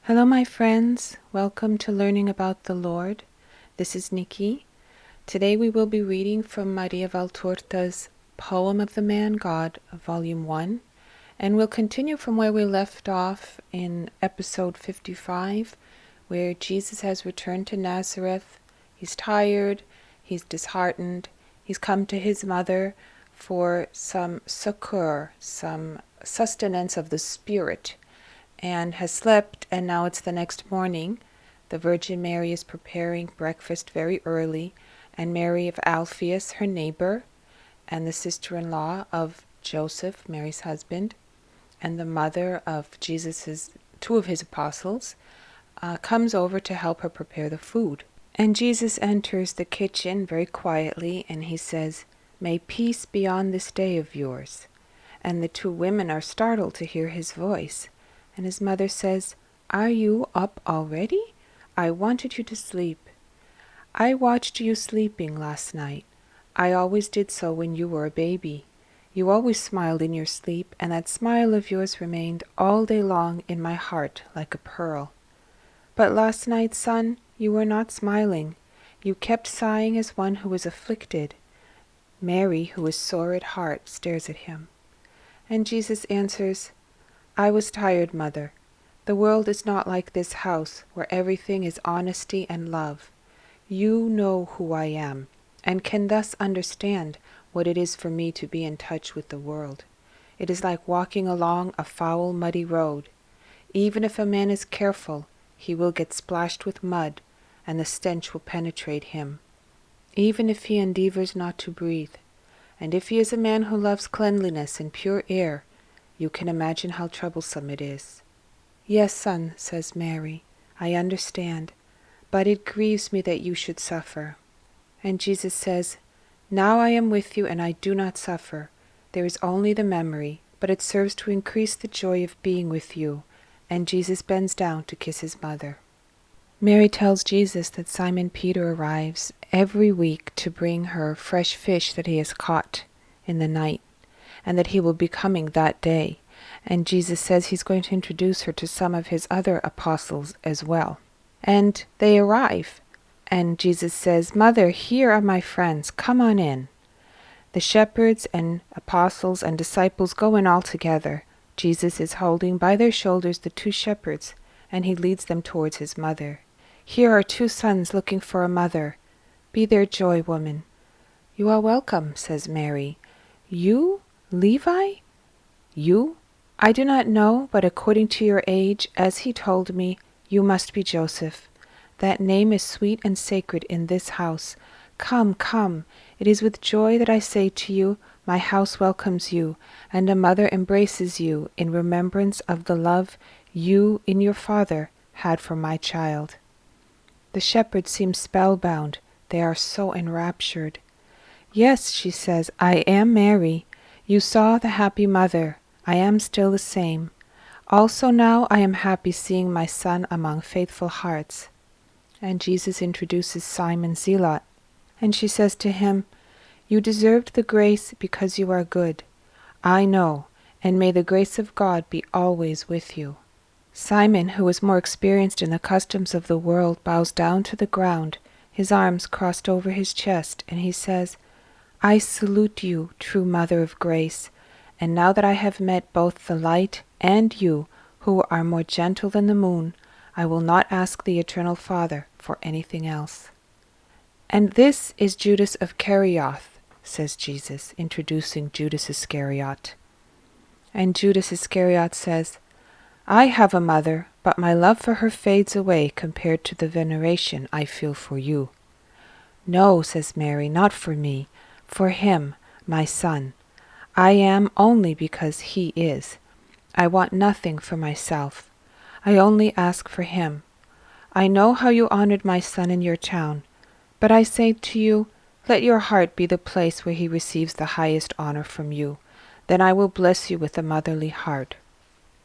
Hello, my friends. Welcome to Learning About the Lord. This is Nikki. Today we will be reading from Maria Valtorta's Poem of the Man God, Volume 1, and we'll continue from where we left off in episode 55, where Jesus has returned to Nazareth. He's tired, he's disheartened, he's come to his mother for some succor, some sustenance of the spirit, and has slept, and now it's the next morning. The Virgin Mary is preparing breakfast very early, and Mary of Alphaeus, her neighbor, and the sister-in-law of Joseph, Mary's husband, and the mother of two of his apostles, comes over to help her prepare the food. And Jesus enters the kitchen very quietly, and he says, "May peace be on this day of yours." And the two women are startled to hear his voice. And his mother says, "Are you up already? I wanted you to sleep." "I watched you sleeping last night. I always did so when you were a baby. You always smiled in your sleep, and that smile of yours remained all day long in my heart like a pearl. But last night, son, you were not smiling. You kept sighing as one who is afflicted." Mary, who is sore at heart, stares at him. And Jesus answers, "I was tired, mother. The world is not like this house, where everything is honesty and love. You know who I am, and can thus understand what it is for me to be in touch with the world. It is like walking along a foul, muddy road. Even if a man is careful, he will get splashed with mud, and the stench will penetrate him, even if he endeavors not to breathe. And if he is a man who loves cleanliness and pure air, you can imagine how troublesome it is." "Yes, son," says Mary, "I understand, but it grieves me that you should suffer." And Jesus says, "Now I am with you and I do not suffer. There is only the memory, but it serves to increase the joy of being with you." And Jesus bends down to kiss his mother. Mary tells Jesus that Simon Peter arrives every week to bring her fresh fish that he has caught in the night, and that he will be coming that day. And Jesus says he's going to introduce her to some of his other apostles as well. And they arrive, and Jesus says, "Mother, here are my friends. Come on in." The shepherds and apostles and disciples go in all together. Jesus is holding by their shoulders the two shepherds, and he leads them towards his mother. "Here are two sons looking for a mother. Be their joy, woman." "You are welcome," says Mary. "You, Levi? You? I do not know, but according to your age, as he told me, you must be Joseph. That name is sweet and sacred in this house. Come, come. It is with joy that I say to you, my house welcomes you, and a mother embraces you in remembrance of the love you in your father had for my child." The shepherds seem spellbound. They are so enraptured. "Yes," she says, "I am Mary. You saw the happy mother. I am still the same. Also now I am happy seeing my son among faithful hearts." And Jesus introduces Simon Zealot, and she says to him, "You deserved the grace because you are good. I know, and may the grace of God be always with you." Simon, who is more experienced in the customs of the world, bows down to the ground, his arms crossed over his chest, and he says, "I salute you, true Mother of Grace, and now that I have met both the light and you, who are more gentle than the moon, I will not ask the Eternal Father for anything else." "And this is Judas of Kerioth," says Jesus, introducing Judas Iscariot. And Judas Iscariot says, "I have a mother, but my love for her fades away compared to the veneration I feel for you." "No," says Mary, "not for me, for him, my son. I am only because he is. I want nothing for myself. I only ask for him. I know how you honored my son in your town, but I say to you, let your heart be the place where he receives the highest honor from you. Then I will bless you with a motherly heart."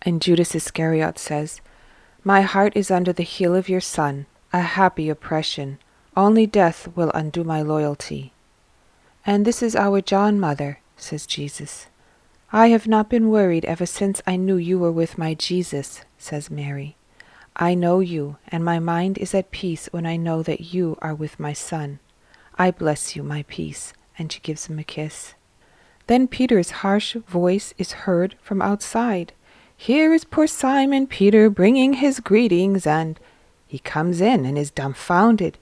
And Judas Iscariot says, "My heart is under the heel of your son, a happy oppression. Only death will undo my loyalty." "And this is our John, mother," says Jesus. "I have not been worried ever since I knew you were with my Jesus," says Mary. I know you, and my mind is at peace when I know that you are with my son. I bless you, my peace." And she gives him a kiss. Then Peter's harsh voice is heard from outside. "Here is poor Simon Peter bringing his greetings," and he comes in and is dumbfounded.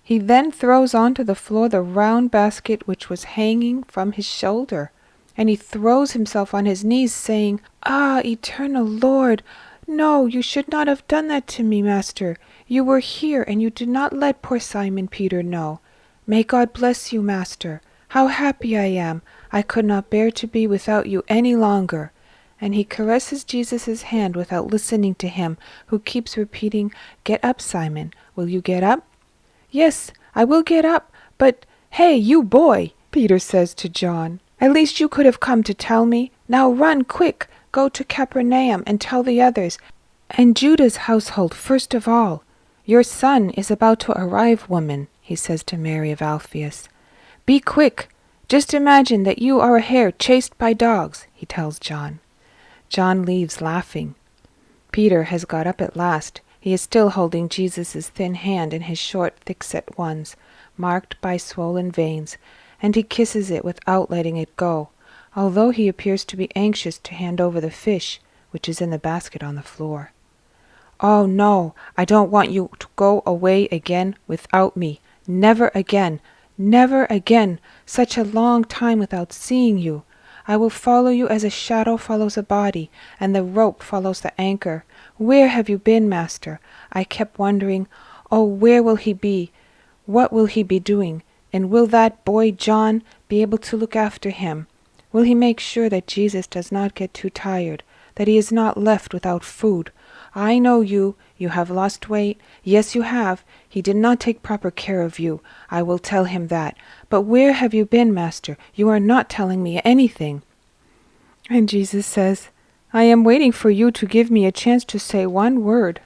He then throws onto the floor the round basket which was hanging from his shoulder, and he throws himself on his knees, saying, "Ah, eternal Lord, no, you should not have done that to me, Master. You were here, and you did not let poor Simon Peter know. May God bless you, Master. How happy I am. I could not bear to be without you any longer." And he caresses Jesus' hand without listening to him, who keeps repeating, "Get up, Simon. Will you get up?" "Yes, I will get up, but hey, you boy," Peter says to John. "At least you could have come to tell me. Now run, quick, go to Capernaum and tell the others, and Judah's household first of all. Your son is about to arrive, woman," he says to Mary of Alphaeus. "Be quick. Just imagine that you are a hare chased by dogs," he tells John. John leaves laughing. Peter has got up at last. He is still holding Jesus' thin hand in his short, thick-set ones, marked by swollen veins, and he kisses it without letting it go, although he appears to be anxious to hand over the fish, which is in the basket on the floor. "Oh, no, I don't want you to go away again without me. Never again, never again, such a long time without seeing you. I will follow you as a shadow follows a body, and the rope follows the anchor. Where have you been, Master? I kept wondering, oh, where will he be? What will he be doing? And will that boy John be able to look after him? Will he make sure that Jesus does not get too tired, that he is not left without food? I know you. You have lost weight. Yes, you have. He did not take proper care of you. I will tell him that. But where have you been, Master? You are not telling me anything." And Jesus says, "I am waiting for you to give me a chance to say one word."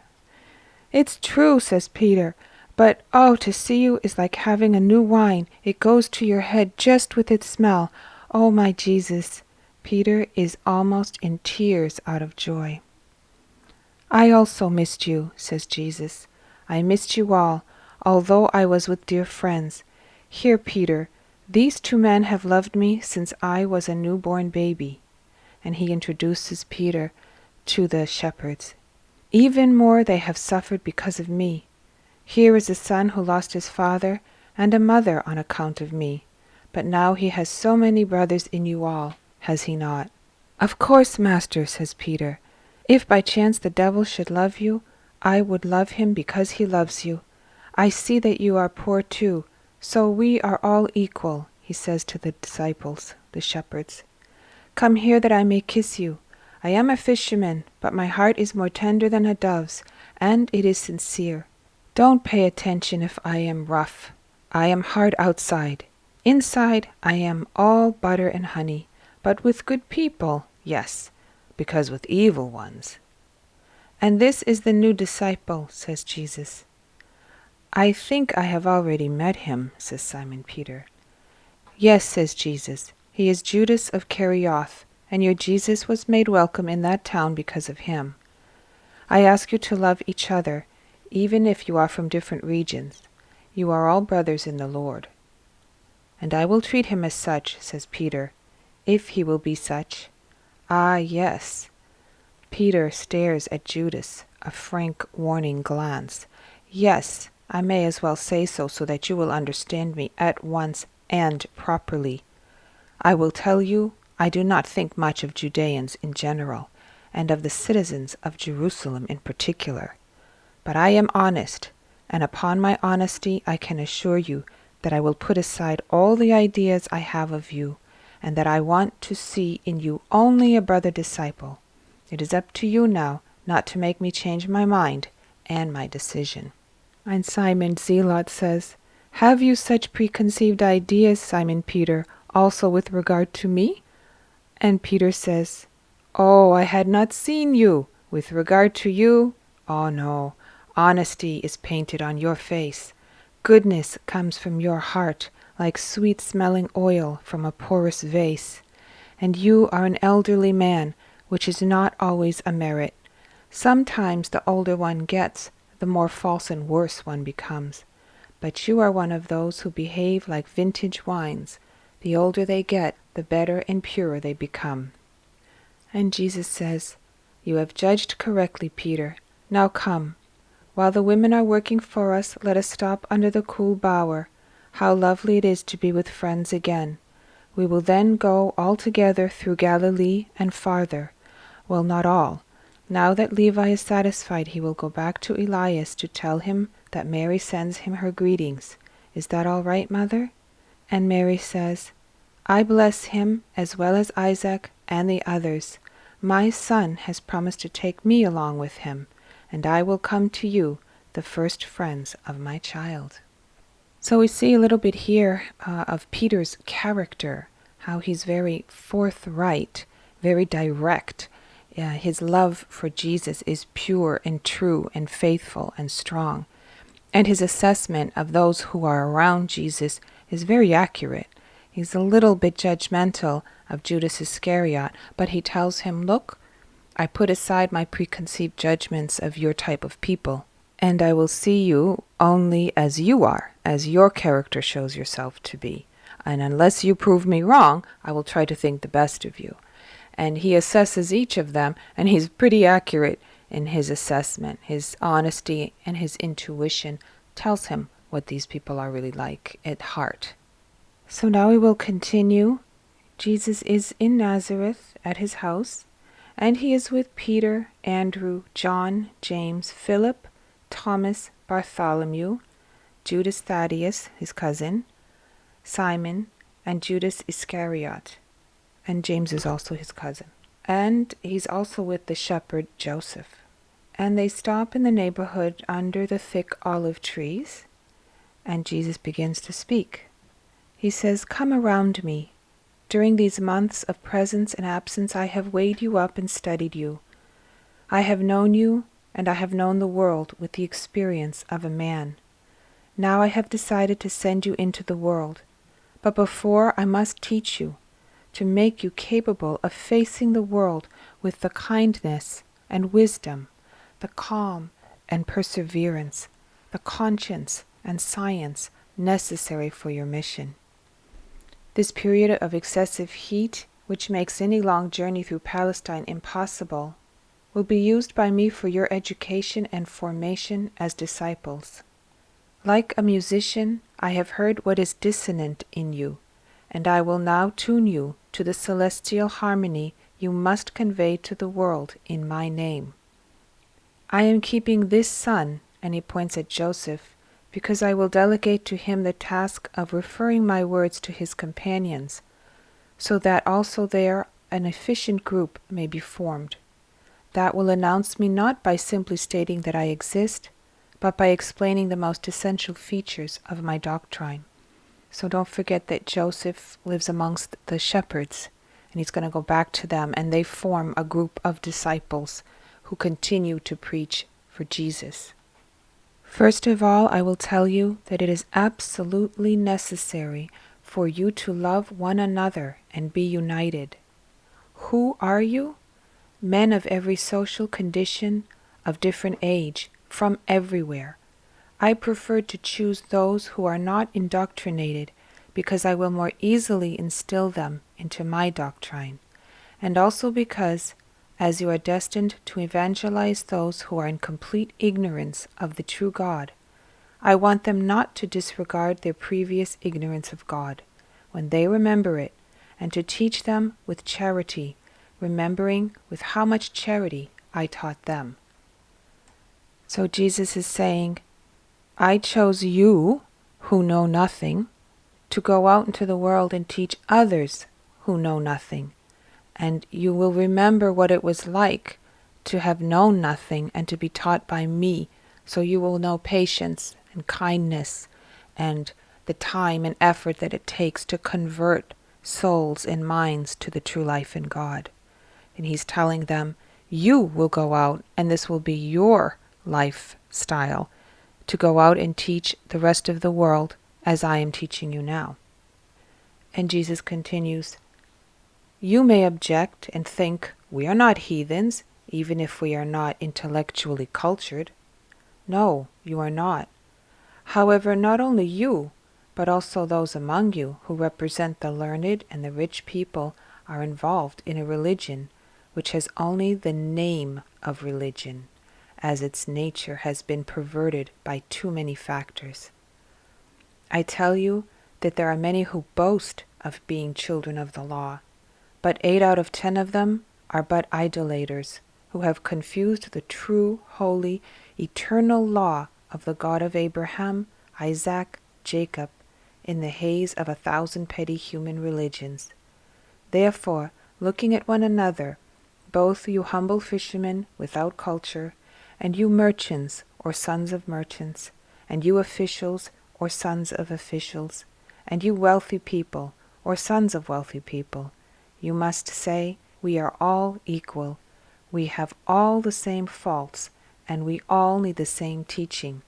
"It's true," says Peter, "but oh, to see you is like having a new wine. It goes to your head just with its smell. Oh, my Jesus." Peter is almost in tears out of joy. "I also missed you," says Jesus. "I missed you all, although I was with dear friends. Here, Peter, these two men have loved me since I was a newborn baby." And he introduces Peter to the shepherds. "Even more they have suffered because of me. Here is a son who lost his father and a mother on account of me. But now he has so many brothers in you all, has he not?" "Of course, Master," says Peter. "If by chance the devil should love you, I would love him because he loves you. I see that you are poor too, so we are all equal," he says to the disciples, the shepherds. "Come here that I may kiss you. I am a fisherman, but my heart is more tender than a dove's, and it is sincere. Don't pay attention if I am rough. I am hard outside. Inside I am all butter and honey, but with good people, yes, because with evil ones." "And this is the new disciple," says Jesus. "I think I have already met him," says Simon Peter. "Yes," says Jesus, "he is Judas of Kerioth, and your Jesus was made welcome in that town because of him. I ask you to love each other, even if you are from different regions. You are all brothers in the Lord." "And I will treat him as such," says Peter, "if he will be such." "Ah, yes." Peter stares at Judas, a frank, warning glance. "Yes, I may as well say so that you will understand me at once and properly. I will tell you, I do not think much of Judeans in general, and of the citizens of Jerusalem in particular. But I am honest, and upon my honesty I can assure you that I will put aside all the ideas I have of you, and that I want to see in you only a brother disciple. It is up to you now not to make me change my mind and my decision." And Simon Zealot says, "Have you such preconceived ideas, Simon Peter, also with regard to me?" And Peter says, "Oh, I had not seen you. With regard to you, oh no, honesty is painted on your face. Goodness comes from your heart, like sweet-smelling oil from a porous vase. And you are an elderly man, which is not always a merit. Sometimes the older one gets, the more false and worse one becomes. But you are one of those who behave like vintage wines. The older they get, the better and purer they become." And Jesus says, "You have judged correctly, Peter. Now come. While the women are working for us, let us stop under the cool bower. How lovely it is to be with friends again. We will then go all together through Galilee and farther. Well, not all. Now that Levi is satisfied, he will go back to Elias to tell him that Mary sends him her greetings. Is that all right, Mother?" And Mary says, "I bless him as well as Isaac and the others. My son has promised to take me along with him, and I will come to you, the first friends of my child." So we see a little bit here of Peter's character, how he's very forthright, very direct. His love for Jesus is pure and true and faithful and strong. And his assessment of those who are around Jesus is very accurate. He's a little bit judgmental of Judas Iscariot, but he tells him, "Look, I put aside my preconceived judgments of your type of people, and I will see you only as you are, as your character shows yourself to be. And unless you prove me wrong, I will try to think the best of you." And he assesses each of them, and he's pretty accurate in his assessment. His honesty and his intuition tells him what these people are really like at heart. So now we will continue. Jesus is in Nazareth at his house, and he is with Peter, Andrew, John, James, Philip, Thomas, Bartholomew, Judas Thaddeus, his cousin, Simon, and Judas Iscariot. And James is also his cousin. And he's also with the shepherd Joseph. And they stop in the neighborhood under the thick olive trees, and Jesus begins to speak. He says, "Come around me. During these months of presence and absence, I have weighed you up and studied you. I have known you, and I have known the world with the experience of a man. Now I have decided to send you into the world. But before, I must teach you, to make you capable of facing the world with the kindness and wisdom, the calm and perseverance, the conscience and science necessary for your mission. This period of excessive heat, which makes any long journey through Palestine impossible, will be used by me for your education and formation as disciples. Like a musician, I have heard what is dissonant in you, and I will now tune you to the celestial harmony you must convey to the world in my name. I am keeping this son," and he points at Joseph, "because I will delegate to him the task of referring my words to his companions, so that also there an efficient group may be formed. That will announce me not by simply stating that I exist, but by explaining the most essential features of my doctrine." So don't forget that Joseph lives amongst the shepherds, and he's going to go back to them, and they form a group of disciples who continue to preach for Jesus. First of all, I will tell you that it is absolutely necessary for you to love one another and be united. Who are you? Men of every social condition, of different age, from everywhere. I prefer to choose those who are not indoctrinated, because I will more easily instill them into my doctrine, and also because, as you are destined to evangelize those who are in complete ignorance of the true God, I want them not to disregard their previous ignorance of God, when they remember it, and to teach them with charity, remembering with how much charity I taught them. So Jesus is saying, I chose you, who know nothing, to go out into the world and teach others who know nothing. And you will remember what it was like to have known nothing and to be taught by me, so you will know patience and kindness and the time and effort that it takes to convert souls and minds to the true life in God. And he's telling them, you will go out, and this will be your lifestyle, to go out and teach the rest of the world as I am teaching you now. And Jesus continues, you may object and think, we are not heathens, even if we are not intellectually cultured. No, you are not. However, not only you, but also those among you who represent the learned and the rich people are involved in a religion which has only the name of religion, as its nature has been perverted by too many factors. I tell you that there are many who boast of being children of the law, but 8 out of 10 of them are but idolaters, who have confused the true, holy, eternal law of the God of Abraham, Isaac, Jacob, in the haze of 1,000 petty human religions. Therefore, looking at one another, both you humble fishermen without culture, and you merchants or sons of merchants, and you officials or sons of officials, and you wealthy people or sons of wealthy people, you must say, we are all equal. We have all the same faults, and we all need the same teaching.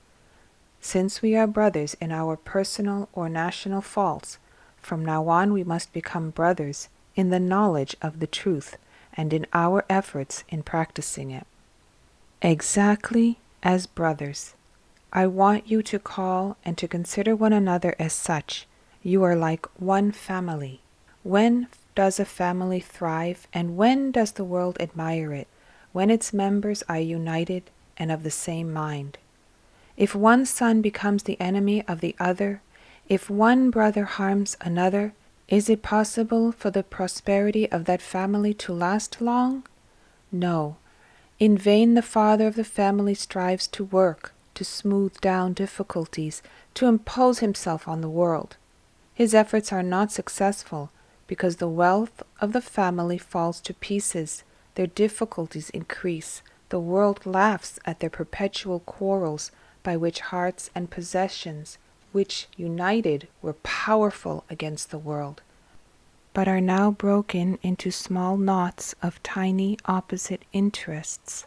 Since we are brothers in our personal or national faults, from now on we must become brothers in the knowledge of the truth and in our efforts in practicing it. Exactly as brothers, I want you to call and to consider one another as such. You are like one family. When does a family thrive, and when does the world admire it? When its members are united and of the same mind. If one son becomes the enemy of the other, if one brother harms another, is it possible for the prosperity of that family to last long? No. In vain the father of the family strives to work, to smooth down difficulties, to impose himself on the world. His efforts are not successful, because the wealth of the family falls to pieces, their difficulties increase, the world laughs at their perpetual quarrels, by which hearts and possessions, which united were powerful against the world, but are now broken into small knots of tiny opposite interests,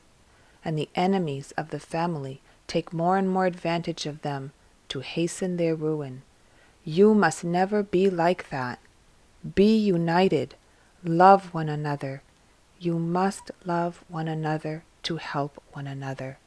and the enemies of the family take more and more advantage of them to hasten their ruin. You must never be like that. Be united. Love one another. You must love one another to help one another.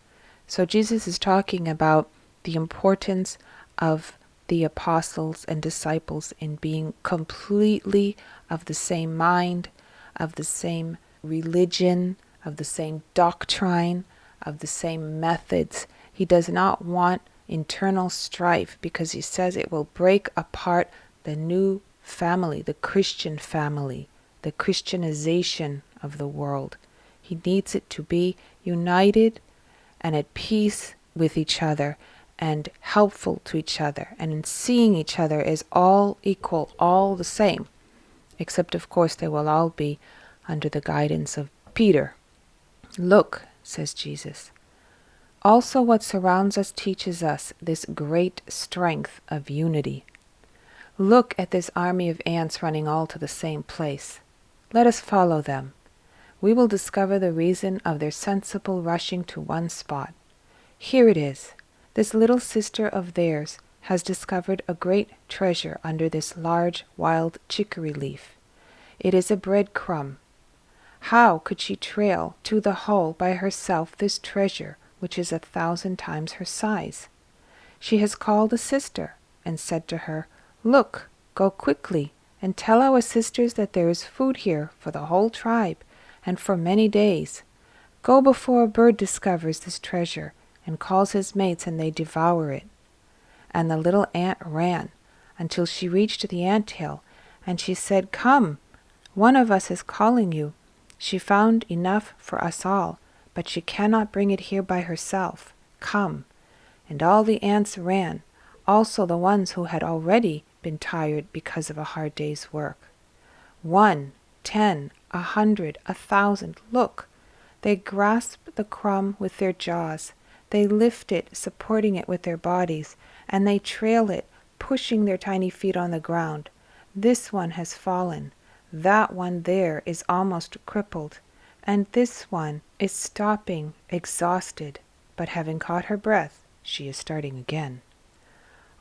So Jesus is talking about the importance of the apostles and disciples in being completely of the same mind, of the same religion, of the same doctrine, of the same methods. He does not want internal strife, because he says it will break apart the new family, the Christian family, the Christianization of the world. He needs it to be united and at peace with each other and helpful to each other, and in seeing each other as all equal, all the same, except of course they will all be under the guidance of Peter. Look, says Jesus, also what surrounds us teaches us this great strength of unity. Look at this army of ants running all to the same place. Let us follow them. We will discover the reason of their sensible rushing to one spot. Here it is. This little sister of theirs has discovered a great treasure under this large wild chicory leaf. It is a breadcrumb. How could she trail to the hole by herself this treasure, which is 1,000 times her size? She has called a sister and said to her, Look, go quickly, and tell our sisters that there is food here for the whole tribe, and for many days. Go before a bird discovers this treasure, and calls his mates, and they devour it. And the little ant ran until she reached the ant-hill, and she said, Come, one of us is calling you. She found enough for us all, but she cannot bring it here by herself. Come. And all the ants ran, also the ones who had already been tired because of a hard day's work. 1, 10, 100, 1,000, look! They grasp the crumb with their jaws. They lift it, supporting it with their bodies, and they trail it, pushing their tiny feet on the ground. This one has fallen. That one there is almost crippled. And this one is stopping, exhausted, but having caught her breath, she is starting again.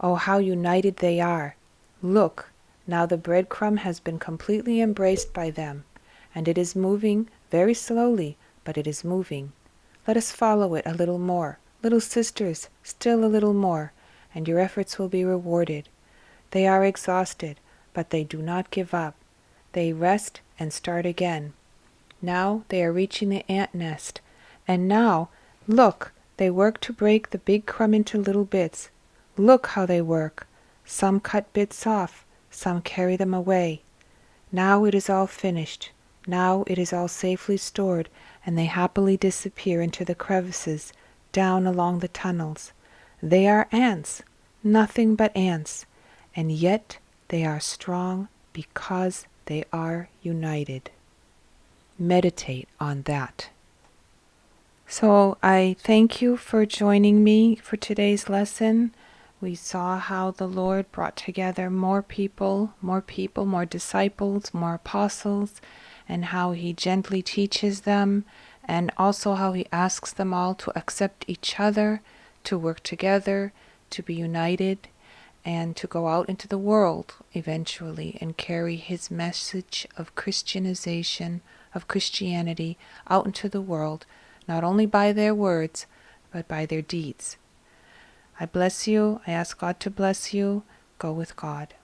Oh, how united they are! Look, now the breadcrumb has been completely embraced by them, and it is moving very slowly, but it is moving. Let us follow it a little more. Little sisters, still a little more, and your efforts will be rewarded. They are exhausted, but they do not give up. They rest and start again. Now they are reaching the ant nest. And now, look, they work to break the big crumb into little bits. Look how they work. Some cut bits off, some carry them away. Now it is all finished. Now it is all safely stored, and they happily disappear into the crevices, down along the tunnels. They are ants, nothing but ants, and yet they are strong because they are united. Meditate on that. So I thank you for joining me for today's lesson. We saw how the Lord brought together more people, more disciples, more apostles, and how He gently teaches them, and also how He asks them all to accept each other, to work together, to be united, and to go out into the world eventually and carry His message of Christianization, of Christianity, out into the world, not only by their words, but by their deeds. I bless you. I ask God to bless you. Go with God.